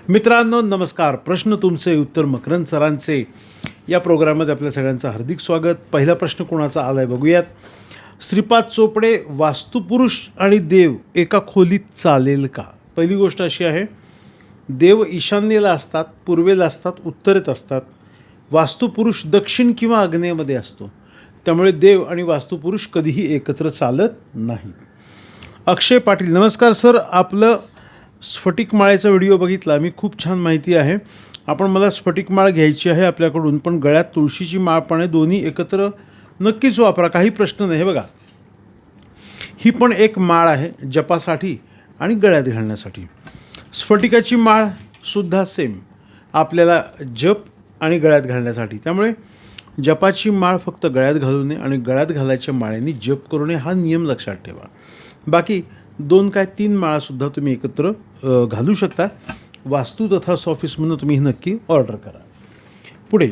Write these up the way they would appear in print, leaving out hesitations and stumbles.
मित्रांनो नमस्कार. प्रश्न तुमचे उत्तर मकरंद सरांचे या प्रोग्राममध्ये आपल्या सगळ्यांचं हार्दिक स्वागत. पहिला प्रश्न कोणाचा आलाय बघूयात. श्रीपाद चोपडे, वास्तुपुरुष आणि देव एका खोलीत चालेल का? पहिली गोष्ट अशी आहे, देव ईशान्येला असतात, पूर्वेला असतात, उत्तरेत असतात. वास्तुपुरुष दक्षिण किंवा आग्नेयमध्ये असतो. त्यामुळे देव आणि वास्तुपुरुष कधीही एकत्र चालत नाही. अक्षय पाटील, नमस्कार सर, आपलं स्फटिक माळेचा व्हिडिओ बघितला मी. खूप छान माहिती आहे. मला स्फटिक माळ घ्यायची आहे आपल्याकडून, पण गळ्यात तुळशीची माळ पण आहे. दोन्ही एकत्र नक्कीच वापरा, काही प्रश्न नाही. बघा, ही पण एक माळ आहे जपासाठी आणि गळ्यात घालण्यासाठी. स्फटिकाची माळ सुद्धा सेम, आपल्याला जप आणि गळ्यात घालण्यासाठी. त्यामुळे जपाची माळ फक्त गळ्यात घालू नये आणि गळ्यात घालायच्या माळेने जप करू नये, हा नियम लक्षात ठेवा. बाकी 2-3 माळासुद्धा तुम्ही एकत्र घालू शकता. वास्तू तथा ऑफिसमधून तुम्ही ही नक्की ऑर्डर करा. पुढे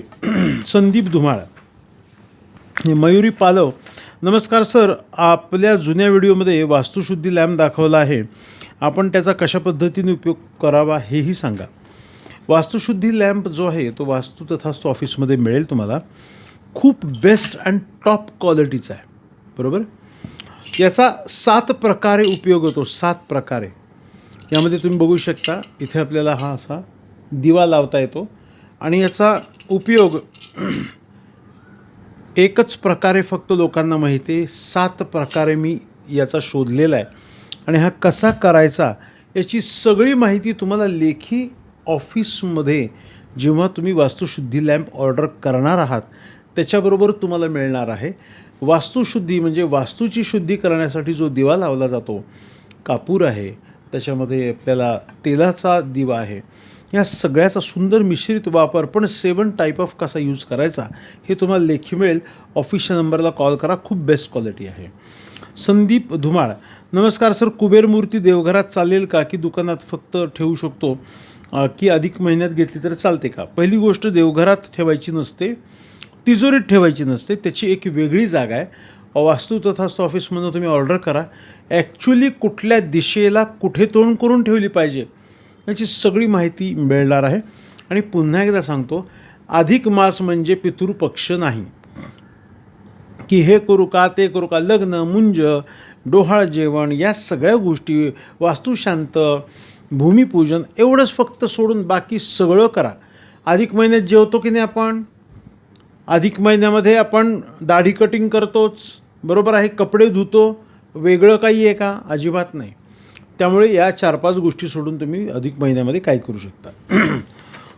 संदीप धुमाळ, मयुरी पालव, नमस्कार सर, आपल्या जुन्या व्हिडिओमध्ये वास्तुशुद्धी लॅम्प दाखवला आहे. आपण त्याचा कशा पद्धतीने उपयोग करावा हेही सांगा. वास्तुशुद्धी लॅम्प जो आहे तो वास्तू तथा ऑफिसमध्ये मिळेल तुम्हाला. खूप बेस्ट अँड टॉप क्वालिटीचा आहे, बरोबर. याचा 7 प्रकारे उपयोग होतो. 7 प्रकारे यामध्ये तुम्ही बघू शकता. इथे आपल्याला हा असा दिवा लावता येतो आणि याचा उपयोग एकच प्रकारे फक्त लोकांना माहिती आहे. 7 प्रकारे मी याचा शोधलेला आहे आणि हा कसा करायचा याची सगळी माहिती तुम्हाला लेखी ऑफिसमध्ये जेव्हा तुम्ही वास्तुशुद्धी लॅम्प ऑर्डर करणार आहात त्याच्याबरोबर तुम्हाला मिळणार आहे. वास्तुशुद्धी म्हणजे वास्तूची शुद्धी करण्यासाठी जो दिवा लावला जातो, कापूर आहे, त्याच्यामध्ये आपल्याला तेलाचा दिवा आहे, या सगळ्याचा सुंदर मिश्रित वापर, पण 7 टाईप ऑफ कसा यूज करायचा हे तुम्हाला लेखी मिळेल. ऑफिसच्या नंबरला कॉल करा, खूप बेस्ट क्वालिटी आहे. संदीप धुमाळ, नमस्कार सर, कुबेर मूर्ती देवघरात चालेल का, की दुकानात फक्त ठेवू शकतो, की अधिक महिन्यात घेतली तर चालते का? पहिली गोष्ट, देवघरात ठेवायची नसते, तिजोरीत ठेवायची नसते, त्याची एक वेगळी जागा आहे. वास्तू तथा ऑफिसमधून तुम्ही ऑर्डर करा. ॲक्च्युली कुठल्या दिशेला कुठे तोंड करून ठेवली पाहिजे याची सगळी माहिती मिळणार आहे. आणि पुन्हा एकदा सांगतो, अधिक मास म्हणजे पितृपक्ष नाही, की हे करू का ते करू का, लग्न, मुंज, डोहाळ जेवण, या सगळ्या गोष्टी, वास्तुशांत, भूमिपूजन एवढंच फक्त सोडून बाकी सगळं करा. अधिक महिन्यात जेवतो की नाही आपण, अधिक महिन्यामध्ये आपण दाढी कटिंग करतोच, बरोबर आहे, कपडे धुतो, वेगळं काही आहे का? अजिबात नाही. त्यामुळे या 4-5 गोष्टी सोडून तुम्ही अधिक महिन्यामध्ये काय करू शकता.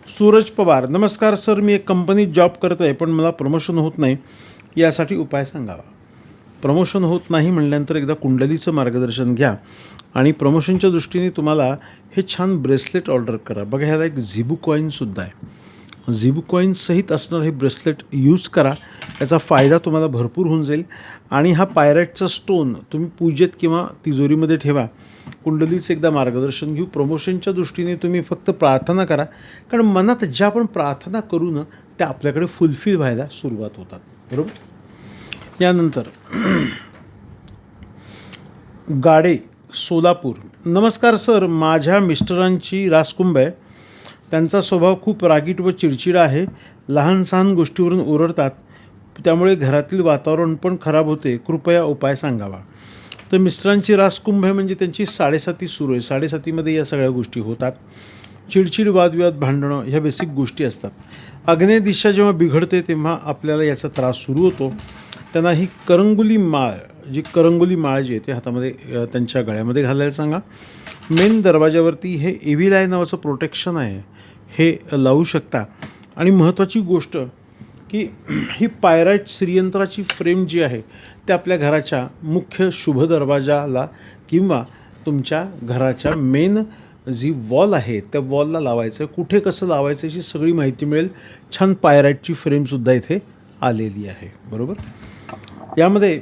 सूरज पवार, नमस्कार सर, मी एक कंपनीत जॉब करत आहे पण मला प्रमोशन होत नाही, यासाठी उपाय सांगावा. प्रमोशन होत नाही म्हटल्यानंतर एकदा कुंडलीचं मार्गदर्शन घ्या आणि प्रमोशनच्या दृष्टीने तुम्हाला हे छान ब्रेसलेट ऑर्डर करा. बघा, ह्याला एक झिबू कॉईनसुद्धा आहे. झिबू कॉईन सहित असणारं हे ब्रेसलेट यूज करा, याचा फायदा तुम्हाला भरपूर होऊन जाईल. आणि हा पायराईटचा स्टोन तुम्ही पूजेत किंवा तिजोरीमध्ये ठेवा. कुंडलीचं एकदा मार्गदर्शन घेऊ. प्रमोशनच्या दृष्टीने तुम्ही फक्त प्रार्थना करा, कारण मनात ज्या आपण प्रार्थना करू ना त्या आपल्याकडे फुलफिल व्हायला सुरुवात होतात, बरोबर. यानंतर गाडे, सोलापूर, नमस्कार सर, माझ्या मिस्टरांची रासकुंभ आहे. त्यांचा स्वभाव खूप रागीट व चिडचिडा आहे. लहान सहान गोष्टीवरून ओरडतात, त्यामुळे घरातील वातावरण पण खराब होते. कृपया उपाय सांगावा. तर मिस्टरांची रासकुंभ आहे म्हणजे त्यांची 7.5 सुरू आहे. 7.5मध्ये या सगळ्या गोष्टी होतात. चिडचिड, वादविवाद, भांडणं ह्या बेसिक गोष्टी असतात. आग्नेय दिशा जेव्हा बिघडते तेव्हा आपल्याला याचा त्रास सुरू होतो. त्यांना ही करंगुली माळ जी आहे ते हातामध्ये त्यांच्या गळ्यामध्ये घालायला सांगा. मेन दरवाजावरती हे एव्हिल आय नावाचं प्रोटेक्शन आहे, हे लावू शकता. आणि महत्त्वाची गोष्ट की ही पायराईट श्रीयंत्राची फ्रेम जी आहे ते आपल्या घराच्या मुख्य शुभ दरवाजाला किंवा तुमच्या घराच्या मेन जी वॉल आहे त्या वॉलला लावायचं. कुठे कसं लावायचं याची सगळी माहिती मिळेल. छान पायराईटची फ्रेमसुद्धा इथे आलेली आहे, बरोबर. यामध्ये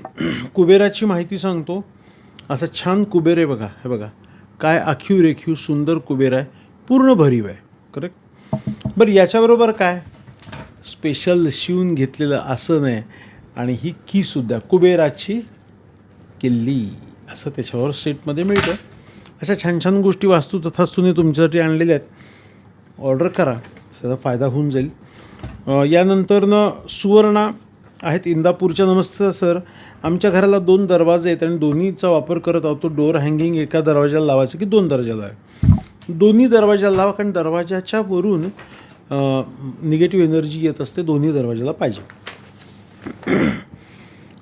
कुबेराची माहिती सांगतो. असं छान कुबेर आहे बघा, हे बघा काय आखीव रेखीव सुंदर कुबेर आहे, पूर्ण भरीव आहे, करेक्ट. बरं, याच्याबरोबर काय स्पेशल शिवून घेतलेलं आसन आहे आणि ही कीसुद्धा कुबेराची किल्ली असं त्याच्यावर सेटमध्ये मिळतं. अशा छान छान गोष्टी वास्तू तथास्तूने तुमच्यासाठी आणलेल्या आहेत. ऑर्डर करा, त्याचा फायदा होऊन जाईल. यानंतरनं सुवर्णा आहेत इंदापूरच्या. नमस्ते सर, आमच्या घराला 2 दरवाजे आहेत आणि दोन्हीचा वापर करत आहोत. तो डोअर हँगिंग एका दरवाजाला लावायचं की 2 दरवाजाला आहे? दोन्ही दरवाजाला लावा, कारण दरवाजाच्या वरून निगेटिव्ह एनर्जी येत असते. दोन्ही दरवाजाला पाहिजे.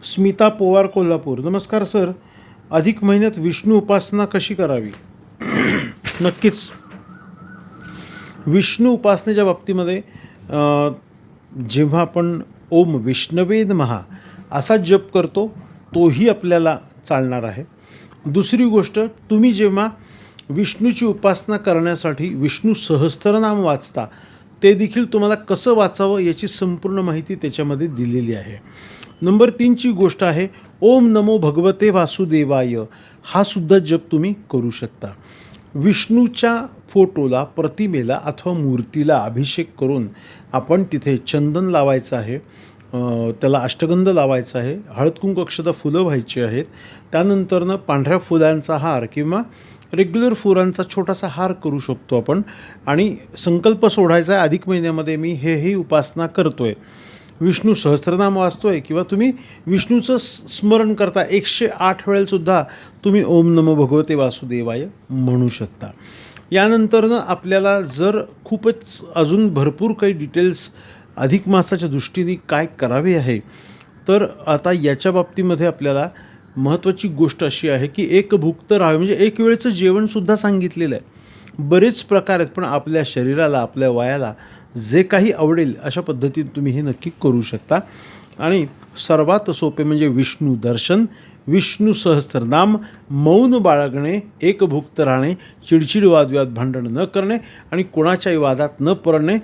स्मिता पोवार कोल्हापूर. नमस्कार सर, अधिक महिन्यात विष्णू उपासना कशी करावी? नक्कीच विष्णू उपासनेच्या बाबतीमध्ये जेव्हा आपण ओम विष्णवे नमः असा जप करतो तोही आपल्याला चालणार आहे. दुसरी गोष्ट, तुम्ही जेव्हा विष्णूची उपासना करण्यासाठी विष्णू सहस्त्रनाम वाचता ते देखील तुम्हाला कसं वाचावं याची संपूर्ण माहिती त्याच्यामध्ये दिलेली आहे. नंबर 3ची गोष्ट आहे ओम नमो भगवते वासुदेवाय. हा सुद्धा जप तुम्ही करू शकता. विष्णूच्या फोटोला, प्रतिमेला अथवा मूर्तीला अभिषेक करून आपण तिथे चंदन लावायचं आहे, त्याला अष्टगंध लावायचा आहे, हळद कुंकू अक्षता फुलं व्हायची आहेत. त्यानंतरनं पांढऱ्या फुलांचा हार किंवा रेग्युलर फुलांचा छोटासा हार करू शकतो आपण. आणि संकल्प सोडायचा आहे, अधिक महिन्यामध्ये मी ही उपासना करतो आहे, विष्णू सहस्त्रनाम वाचतो आहे, किंवा तुम्ही विष्णूचं स्मरण करता 108 वेळेसुद्धा तुम्ही ओम नमो भगवते वासुदेवाय म्हणू शकता. यानंतरनं आपल्याला जर खूपच अजून भरपूर काही डिटेल्स अधिक मासाच्या दृष्टीने काय करावे आहे, तर आता याच्या बाबतीमध्ये आपल्याला महत्त्वाची गोष्ट अशी आहे की एक भुक्त राहावे, म्हणजे एक वेळचं जेवणसुद्धा सांगितलेलं आहे. बरेच प्रकार आहेत, पण आपल्या शरीराला, आपल्या वयाला जे काही आवडेल अशा पद्धतीने तुम्ही हे नक्की करू शकता. आणि सर्वात सोपे म्हणजे विष्णू दर्शन, विष्णू सहस्त्रनाम, मौन बाळगणे, एकभुक्त राहणे, चिडचिड वादविवाद भांडण न करणे आणि कोणाच्याही वादात न पडणे,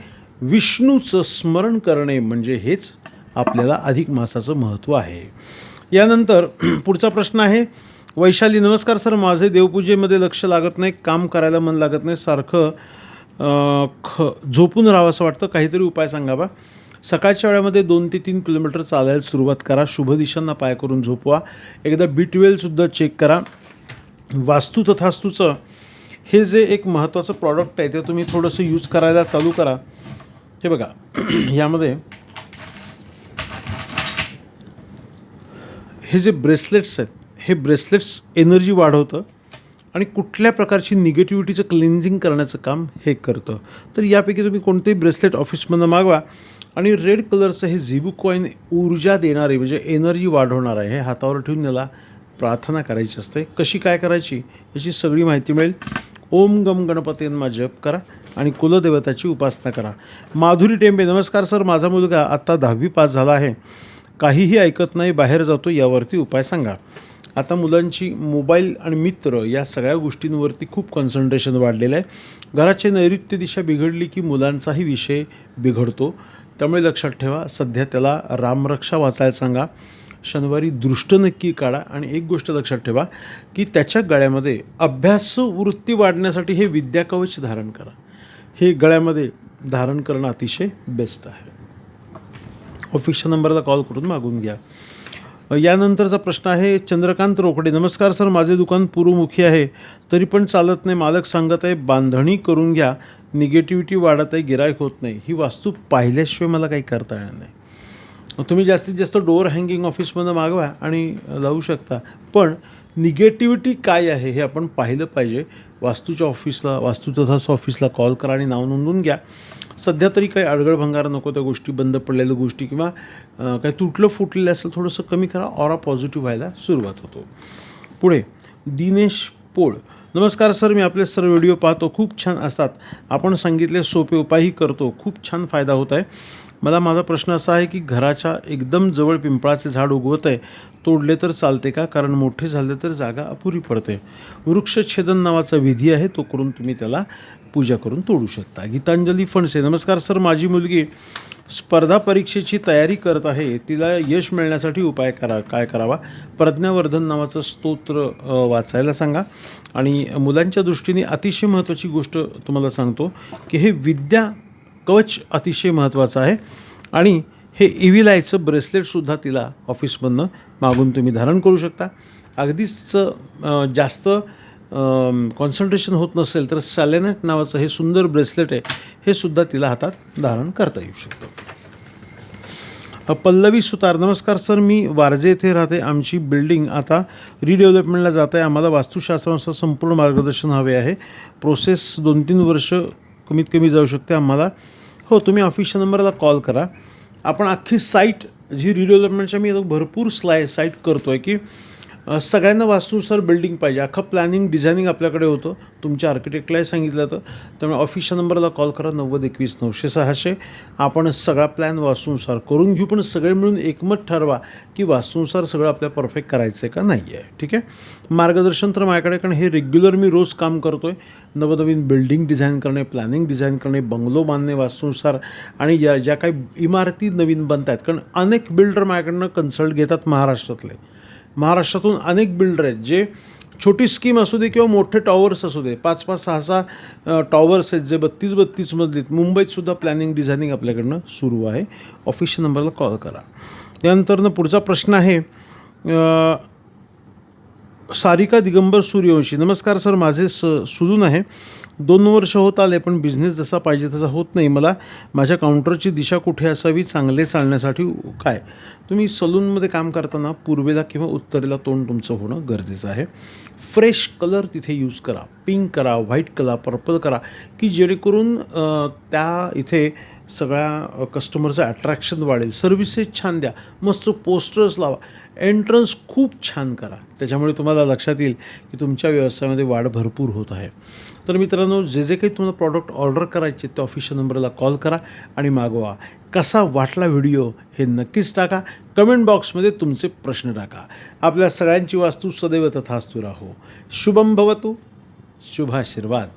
विष्णूचं स्मरण करणे, म्हणजे हेच आपल्याला अधिक मासाचं महत्त्व आहे. यानंतर पुढचा प्रश्न आहे वैशाली. नमस्कार सर, माझे देवपूजेमध्ये लक्ष लागत नाही, काम करायला मन लागत नाही, सारखं झोपून राहावं असं वाटतं, काहीतरी उपाय सांगावा. सकाळच्या वेळामध्ये 2 ते 3 किलोमीटर चालायला सुरुवात करा, शुभ दिशांना पाय करून झोपवा, एकदा B12सुद्धा चेक करा. वास्तू तथास्तूचं हे जे एक महत्त्वाचं प्रॉडक्ट आहे ते तुम्ही थोडंसं यूज करायला चालू करा. हे बघा, यामध्ये हे जे ब्रेसलेट्स आहेत, हे ब्रेसलेट्स एनर्जी वाढवतं आणि कुठल्या प्रकारची निगेटिव्हिटीचं क्लिन्झिंग करण्याचं काम हे करतं. तर यापैकी तुम्ही कोणतेही ब्रेसलेट ऑफिसमधून मागवा. आणि रेड कलरचं हे झिबू कॉईन ऊर्जा देणारे, म्हणजे एनर्जी वाढवणार आहे, हे हातावर ठेवून याला प्रार्थना करायची असते. कशी काय करायची याची सगळी माहिती मिळेल. ओम गम गणपती नमः जप करा आणि कुलदेवताची उपासना करा. माधुरी टेंबे. नमस्कार सर, माझा मुलगा आत्ता 10वी पास झाला आहे, काहीही ऐकत नाही, बाहेर जातो, यावरती उपाय सांगा. आता मुलांची मोबाईल आणि मित्र या सगळ्या गोष्टींवरती खूप कॉन्सन्ट्रेशन वाढलेलं आहे. घराची नैऋत्य दिशा बिघडली की मुलांचाही विषय बिघडतो. त्यामुळे लक्षात ठेवा, सध्या त्याला रामरक्षा वाचायला सांगा. शनिवारी दृष्ट नक्की काढा. आणि एक गोष्ट लक्षात ठेवा की त्याच्या गळ्यामध्ये अभ्यास वृत्ती वाढण्यासाठी हे विद्याकवच धारण करा. हे गळ्यामध्ये धारण करणं अतिशय बेस्ट आहे. ऑफिसच्या नंबरला कॉल करून मागून घ्या. यानंतरचा प्रश्न आहे चंद्रकांत रोकडे. नमस्कार सर, माझे दुकान पूर्वमुखी आहे, तरी पण चालत नाही, मालक सांगत आहे बांधणी करून घ्या, निगेटिव्हिटी वाढत आहे, गिराईक होत नाही. ही वास्तू पाहिल्याशिवाय मला काही करता येणार नाही. तुम्ही जास्तीत जास्त डोअर हँगिंग ऑफिसमधून मागवा आणि लावू शकता, पण निगेटिव्हिटी काय आहे हे आपण पाहिलं पाहिजे. वास्तूच्या ऑफिसला, वास्तू तथाच ऑफिसला कॉल करा आणि नाव नोंदवून घ्या. सध्या तरी काही अडगळभंगार नको, त्या गोष्टी बंद पडलेल्या गोष्टी किंवा काही तुटलं फुटलेलं असेल थोडंसं कमी करा, ऑरा पॉझिटिव्ह व्हायला सुरुवात होतो. पुढे दिनेश पोळ. नमस्कार सर, मी आपले सर्व व्हिडिओ पाहतो, खूप छान असतात, आपण सांगितले सोपे उपायही करतो, खूप छान फायदा होत आहे. मला माझा प्रश्न असा आहे की घराच्या एकदम जवळ पिंपळाचे झाड उगवत आहे, तोडले तर चालते का? कारण मोठे झाले तर जागा अपुरी पडते. वृक्षछेदन नावाचा विधी आहे, तो करून तुम्ही त्याला पूजा करून तोडू शकता. गीतांजली फणसे. नमस्कार सर, माझी मुलगी स्पर्धा परीक्षेची तयारी करत आहे, तिला यश मिळण्यासाठी उपाय काय करावा? प्रज्ञावर्धन नावाचं स्तोत्र वाचायला सांगा. आणि मुलांच्या दृष्टीने अतिशय महत्त्वाची गोष्ट तुम्हाला सांगतो की हे विद्या कवच अतिशय महत्त्वाचं आहे. आणि हे इव्हिल आयचं ब्रेसलेटसुद्धा तिला ऑफिसमधनं मागून तुम्ही धारण करू शकता. अगदीच जास्त कॉन्सन्ट्रेशन होत नसेल तर सॅलेनेट नावाचं हे सुंदर ब्रेसलेट आहे, हे सुद्धा तिला हातात धारण करता येऊ शकतं. पल्लवी सुतार, नमस्कार सर, मी वारजे येथे राहते. आमची बिल्डिंग आता रिडेव्हलपमेंटला जात आहे. आम्हाला वास्तुशास्त्रानुसार संपूर्ण मार्गदर्शन हवे आहे. प्रोसेस 2-3 वर्ष कमीत कमी जाऊ शकते आम्हाला. हो, तुम्ही ऑफिसच्या नंबरला कॉल करा. आपण अख्खी साईट जी रिडेव्हलपमेंटच्या मी आता भरपूर साईट करतो आहे की सगळ्यांना वास्तुनुसार बिल्डिंग पाहिजे. अख्खं प्लॅनिंग डिझायनिंग आपल्याकडे होतं, तुमच्या आर्किटेक्टलाही सांगितलं जातं. त्यामुळे ऑफिसच्या नंबरला कॉल करा 9021-900-600. आपण सगळा प्लॅन वास्तुनुसार करून घेऊ, पण सगळे मिळून एकमत ठरवा की वास्तुनुसार सगळं आपल्याला परफेक्ट करायचं आहे का नाही आहे. ठीक आहे, मार्गदर्शन तर माझ्याकडे, कारण हे रेग्युलर मी रोज काम करतो आहे. नवनवीन बिल्डिंग डिझाईन करणे, प्लॅनिंग डिझाईन करणे, बंगलो बांधणे वास्तुनुसार, आणि ज्या काही इमारती नवीन बनत आहेत, कारण अनेक बिल्डर माझ्याकडनं कन्सल्ट घेतात महाराष्ट्रातून अनेक बिल्डर आहेत जे छोटी स्कीम असू दे किंवा मोठे टॉवर्स असू दे, 5-5, 6-6 टॉवर्स आहेत जे 32-32 मजले आहेत. मुंबईतसुद्धा प्लॅनिंग डिझायनिंग आपल्याकडनं सुरू आहे. ऑफिसच्या नंबरला कॉल करा. त्यानंतरनं पुढचा प्रश्न आहे सारिका दिगंबर सूर्यवंशी, नमस्कार सर, माझे सुलून आहे. 2 वर्ष होत आले पण बिझनेस जसा पाहिजे तसा होत नाही. मला माझ्या काउंटरची दिशा कुठे असावी चांगले चालण्यासाठी काय? तुम्ही सलूनमध्ये काम करताना पूर्वेला किंवा उत्तरेला तोंड तुमचं होणं गरजेचं आहे. फ्रेश कलर तिथे यूज करा, पिंक करा, व्हाईट करा, पर्पल करा, की जेणेकरून त्या इथे सगळ्या कस्टमरचं अट्रॅक्शन वाढेल. सर्व्हिसेस छान द्या, मस्त पोस्टर्स लावा, एंट्रन्स खूप छान करा. त्याच्यामुळे तुम्हाला लक्षात येईल की तुमच्या व्यवसायामध्ये वाढ भरपूर होत आहे. तर मित्रांनो, जे काही तुम्हाला प्रॉडक्ट ऑर्डर करायचे ते ऑफिसच्या नंबरला कॉल करा आणि मागवा. कसा वाटला व्हिडिओ हे नक्कीच टाका. कमेंट बॉक्समध्ये तुमचे प्रश्न टाका. आपल्या सगळ्यांची वास्तू सदैव तथास्तु राहो. शुभम भवतु. शुभाशीर्वाद.